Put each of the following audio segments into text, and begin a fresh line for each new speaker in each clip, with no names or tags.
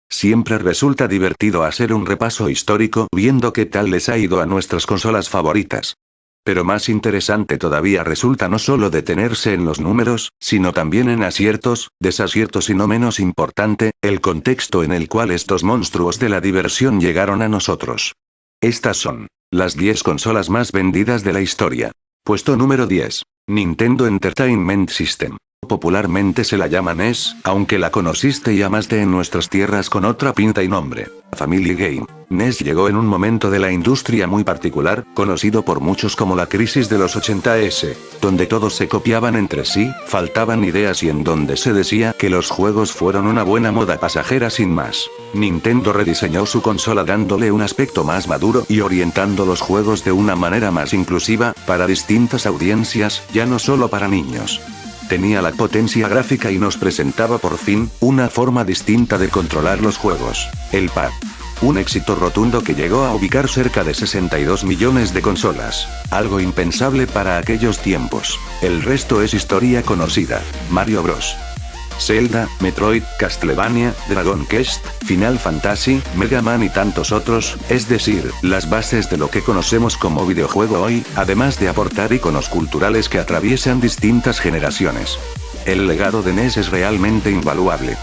Siempre resulta divertido hacer un repaso histórico viendo qué tal les ha ido a nuestras consolas favoritas. Pero más interesante todavía resulta no solo detenerse en los números, sino también en aciertos, desaciertos y no menos importante, el contexto en el cual estos monstruos de la diversión llegaron a nosotros. Estas son las 10 consolas más vendidas de la historia. Puesto número 10. Nintendo Entertainment System. Popularmente se la llama NES, aunque la conociste y amaste en nuestras tierras con otra pinta y nombre, Family Game. NES llegó en un momento de la industria muy particular, conocido por muchos como la crisis de los 80s, donde todos se copiaban entre sí, faltaban ideas y en donde se decía que los juegos fueron una buena moda pasajera sin más. Nintendo rediseñó su consola dándole un aspecto más maduro y orientando los juegos de una manera más inclusiva, para distintas audiencias, ya no solo para niños. Tenía la potencia gráfica y nos presentaba por fin, una forma distinta de controlar los juegos, el pad. Un éxito rotundo que llegó a ubicar cerca de 62 millones de consolas. Algo impensable para aquellos tiempos. El resto es historia conocida. Mario Bros. Zelda, Metroid, Castlevania, Dragon Quest, Final Fantasy, Mega Man y tantos otros, es decir, las bases de lo que conocemos como videojuego hoy, además de aportar iconos culturales que atraviesan distintas generaciones. El legado de NES es realmente invaluable.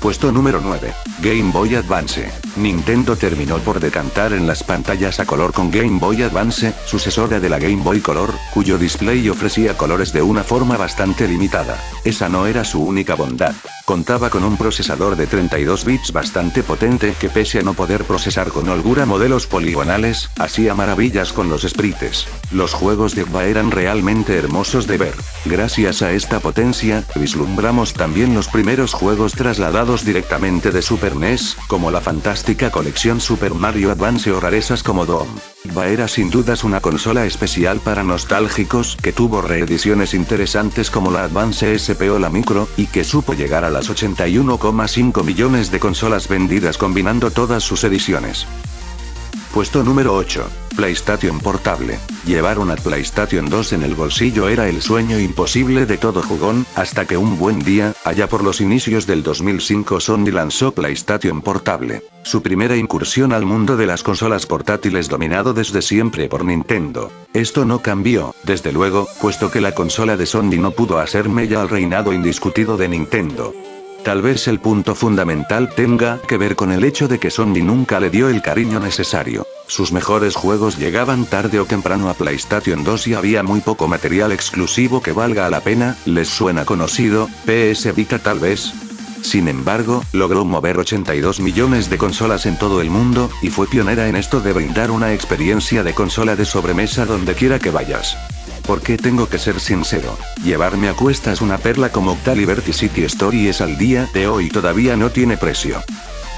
Puesto número 9. Game Boy Advance. Nintendo terminó por decantar en las pantallas a color con Game Boy Advance, sucesora de la Game Boy Color, cuyo display ofrecía colores de una forma bastante limitada. Esa no era su única bondad. Contaba con un procesador de 32 bits bastante potente que, pese a no poder procesar con holgura modelos poligonales, hacía maravillas con los sprites. Los juegos de GBA eran realmente hermosos de ver. Gracias a esta potencia, vislumbramos también los primeros juegos trasladados directamente de Super NES, como la fantástica colección Super Mario Advance o rarezas como Doom. GBA era sin dudas una consola especial para nostálgicos que tuvo reediciones interesantes como la Advance SP o la Micro, y que supo llegar a las 81,5 millones de consolas vendidas combinando todas sus ediciones. Puesto número 8. PlayStation Portable. Llevar una PlayStation 2 en el bolsillo era el sueño imposible de todo jugón, hasta que un buen día, allá por los inicios del 2005, Sony lanzó PlayStation Portable. Su primera incursión al mundo de las consolas portátiles, dominado desde siempre por Nintendo. Esto no cambió, desde luego, puesto que la consola de Sony no pudo hacer mella al reinado indiscutido de Nintendo. Tal vez el punto fundamental tenga que ver con el hecho de que Sony nunca le dio el cariño necesario. Sus mejores juegos llegaban tarde o temprano a PlayStation 2 y había muy poco material exclusivo que valga la pena. ¿Les suena conocido? PS Vita tal vez. Sin embargo, logró mover 82 millones de consolas en todo el mundo, y fue pionera en esto de brindar una experiencia de consola de sobremesa donde quiera que vayas. Porque tengo que ser sincero, llevarme a cuestas una perla como Octa Liberty City Stories al día de hoy todavía no tiene precio.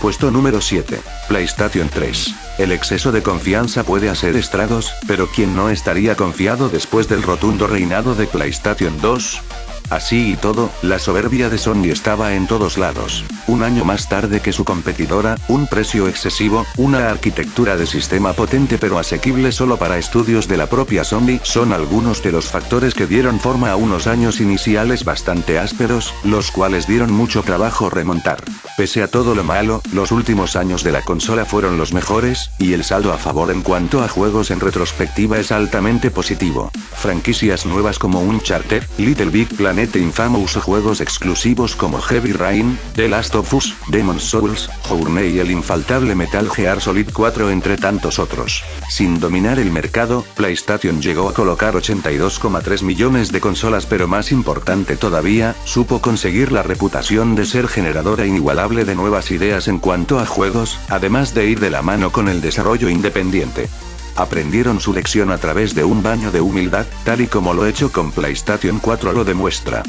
Puesto número 7. PlayStation 3. El exceso de confianza puede hacer estragos, pero ¿quién no estaría confiado después del rotundo reinado de PlayStation 2? Así y todo, la soberbia de Sony estaba en todos lados. Un año más tarde que su competidora, un precio excesivo, una arquitectura de sistema potente pero asequible solo para estudios de la propia Sony, son algunos de los factores que dieron forma a unos años iniciales bastante ásperos, los cuales dieron mucho trabajo remontar. Pese a todo lo malo, los últimos años de la consola fueron los mejores, y el saldo a favor en cuanto a juegos en retrospectiva es altamente positivo. Franquicias nuevas como Uncharted, Little Big Planet e Infamous, o juegos exclusivos como Heavy Rain, The Last of Us, Demon's Souls, Journey y el infaltable Metal Gear Solid 4 entre tantos otros. Sin dominar el mercado, PlayStation llegó a colocar 82,3 millones de consolas, pero más importante todavía, supo conseguir la reputación de ser generadora inigualable de nuevas ideas en cuanto a juegos, además de ir de la mano con el desarrollo independiente. Aprendieron su lección a través de un baño de humildad, tal y como lo hecho con PlayStation 4 lo demuestra.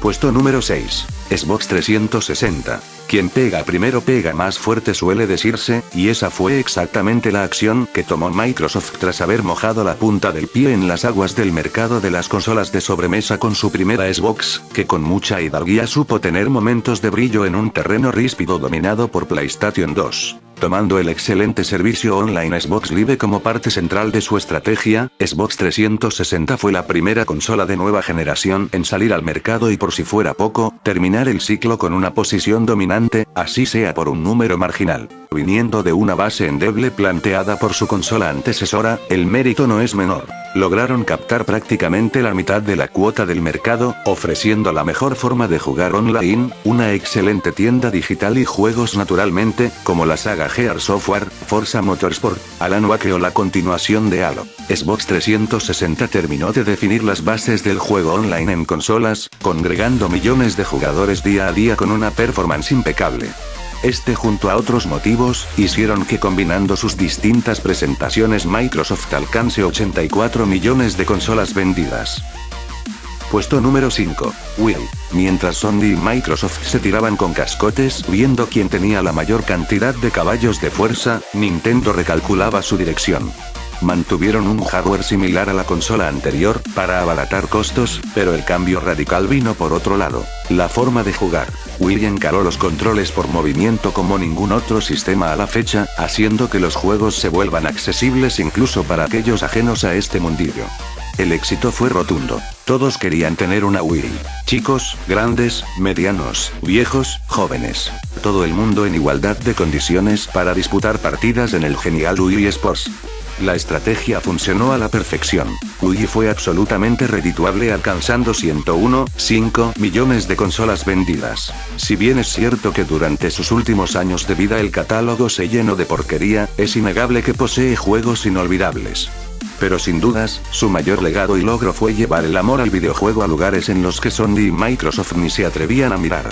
Puesto número 6. Xbox 360. Quien pega primero pega más fuerte, suele decirse, y esa fue exactamente la acción que tomó Microsoft tras haber mojado la punta del pie en las aguas del mercado de las consolas de sobremesa con su primera Xbox, que con mucha hidalguía supo tener momentos de brillo en un terreno ríspido dominado por PlayStation 2. Tomando el excelente servicio online Xbox Live como parte central de su estrategia, Xbox 360 fue la primera consola de nueva generación en salir al mercado y por si fuera poco, terminar el ciclo con una posición dominante, así sea por un número marginal. Viniendo de una base endeble planteada por su consola antecesora, el mérito no es menor. Lograron captar prácticamente la mitad de la cuota del mercado, ofreciendo la mejor forma de jugar online, una excelente tienda digital y juegos naturalmente, como la saga Gears of War, Forza Motorsport, Alan Wake o la continuación de Halo. Xbox 360 terminó de definir las bases del juego online en consolas, congregando millones de jugadores día a día con una performance impecable. Este junto a otros motivos, hicieron que combinando sus distintas presentaciones Microsoft alcance 84 millones de consolas vendidas. Puesto número 5. Wii. Mientras Sony y Microsoft se tiraban con cascotes viendo quién tenía la mayor cantidad de caballos de fuerza, Nintendo recalculaba su dirección. Mantuvieron un hardware similar a la consola anterior, para abaratar costos, pero el cambio radical vino por otro lado: la forma de jugar. Wii encaró los controles por movimiento como ningún otro sistema a la fecha, haciendo que los juegos se vuelvan accesibles incluso para aquellos ajenos a este mundillo. El éxito fue rotundo. Todos querían tener una Wii. Chicos, grandes, medianos, viejos, jóvenes. Todo el mundo en igualdad de condiciones para disputar partidas en el genial Wii Sports. La estrategia funcionó a la perfección. Wii fue absolutamente redituable alcanzando 101,5 millones de consolas vendidas. Si bien es cierto que durante sus últimos años de vida el catálogo se llenó de porquería, es innegable que posee juegos inolvidables. Pero sin dudas, su mayor legado y logro fue llevar el amor al videojuego a lugares en los que Sony y Microsoft ni se atrevían a mirar.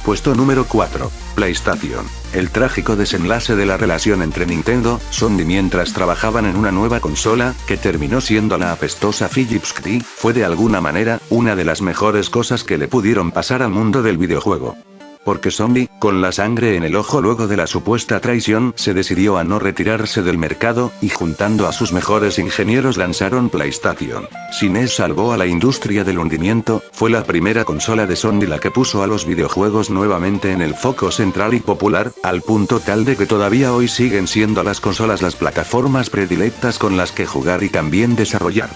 Puesto número 4. PlayStation. El trágico desenlace de la relación entre Nintendo, Sony mientras trabajaban en una nueva consola, que terminó siendo la apestosa Philips CDI, fue de alguna manera, una de las mejores cosas que le pudieron pasar al mundo del videojuego. Porque Sony, con la sangre en el ojo luego de la supuesta traición, se decidió a no retirarse del mercado, y juntando a sus mejores ingenieros lanzaron PlayStation. Si NES salvó a la industria del hundimiento, fue la primera consola de Sony la que puso a los videojuegos nuevamente en el foco central y popular, al punto tal de que todavía hoy siguen siendo las consolas las plataformas predilectas con las que jugar y también desarrollar.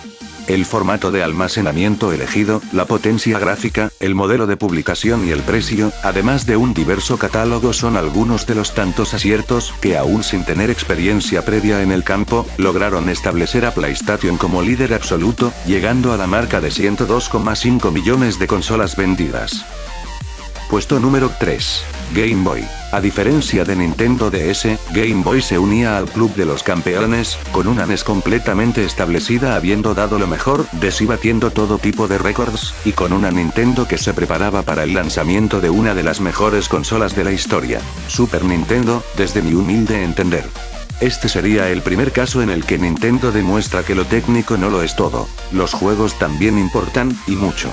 El formato de almacenamiento elegido, la potencia gráfica, el modelo de publicación y el precio, además de un diverso catálogo son algunos de los tantos aciertos que aún sin tener experiencia previa en el campo, lograron establecer a PlayStation como líder absoluto, llegando a la marca de 102,5 millones de consolas vendidas. Puesto número 3. Game Boy. A diferencia de Nintendo DS, Game Boy se unía al club de los campeones, con una NES completamente establecida habiendo dado lo mejor de sí batiendo todo tipo de récords, y con una Nintendo que se preparaba para el lanzamiento de una de las mejores consolas de la historia, Super Nintendo, desde mi humilde entender. Este sería el primer caso en el que Nintendo demuestra que lo técnico no lo es todo, los juegos también importan, y mucho.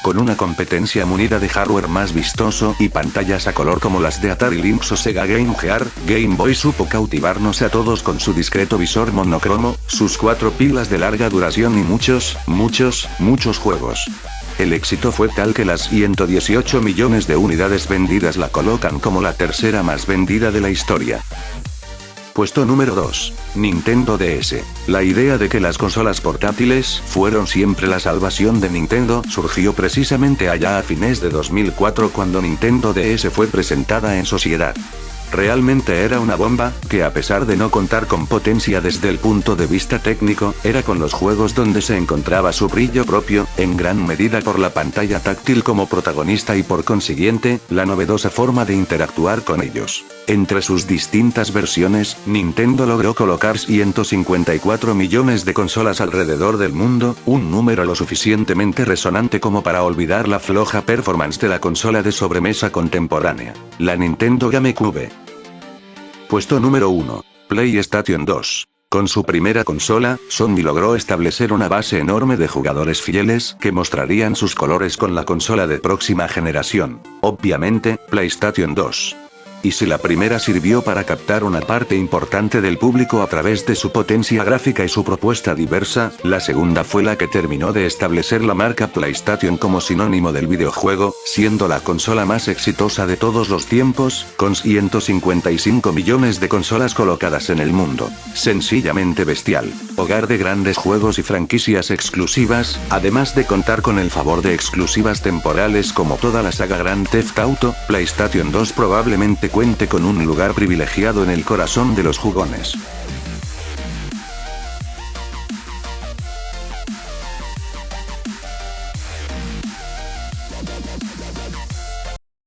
Con una competencia munida de hardware más vistoso y pantallas a color como las de Atari Lynx o Sega Game Gear, Game Boy supo cautivarnos a todos con su discreto visor monocromo, sus 4 pilas de larga duración y muchos juegos. El éxito fue tal que las 118 millones de unidades vendidas la colocan como la tercera más vendida de la historia. Puesto número 2. Nintendo DS. La idea de que las consolas portátiles fueron siempre la salvación de Nintendo surgió precisamente allá a fines de 2004 cuando Nintendo DS fue presentada en sociedad. Realmente era una bomba, que a pesar de no contar con potencia desde el punto de vista técnico, era con los juegos donde se encontraba su brillo propio, en gran medida por la pantalla táctil como protagonista y por consiguiente, la novedosa forma de interactuar con ellos. Entre sus distintas versiones, Nintendo logró colocar 154 millones de consolas alrededor del mundo, un número lo suficientemente resonante como para olvidar la floja performance de la consola de sobremesa contemporánea, la Nintendo GameCube. Puesto número 1. PlayStation 2. Con su primera consola, Sony logró establecer una base enorme de jugadores fieles que mostrarían sus colores con la consola de próxima generación, obviamente, PlayStation 2. Y si la primera sirvió para captar una parte importante del público a través de su potencia gráfica y su propuesta diversa, la segunda fue la que terminó de establecer la marca PlayStation como sinónimo del videojuego, siendo la consola más exitosa de todos los tiempos, con 155 millones de consolas colocadas en el mundo. Sencillamente bestial. Hogar de grandes juegos y franquicias exclusivas, además de contar con el favor de exclusivas temporales como toda la saga Grand Theft Auto, PlayStation 2 probablemente cuente con un lugar privilegiado en el corazón de los jugones.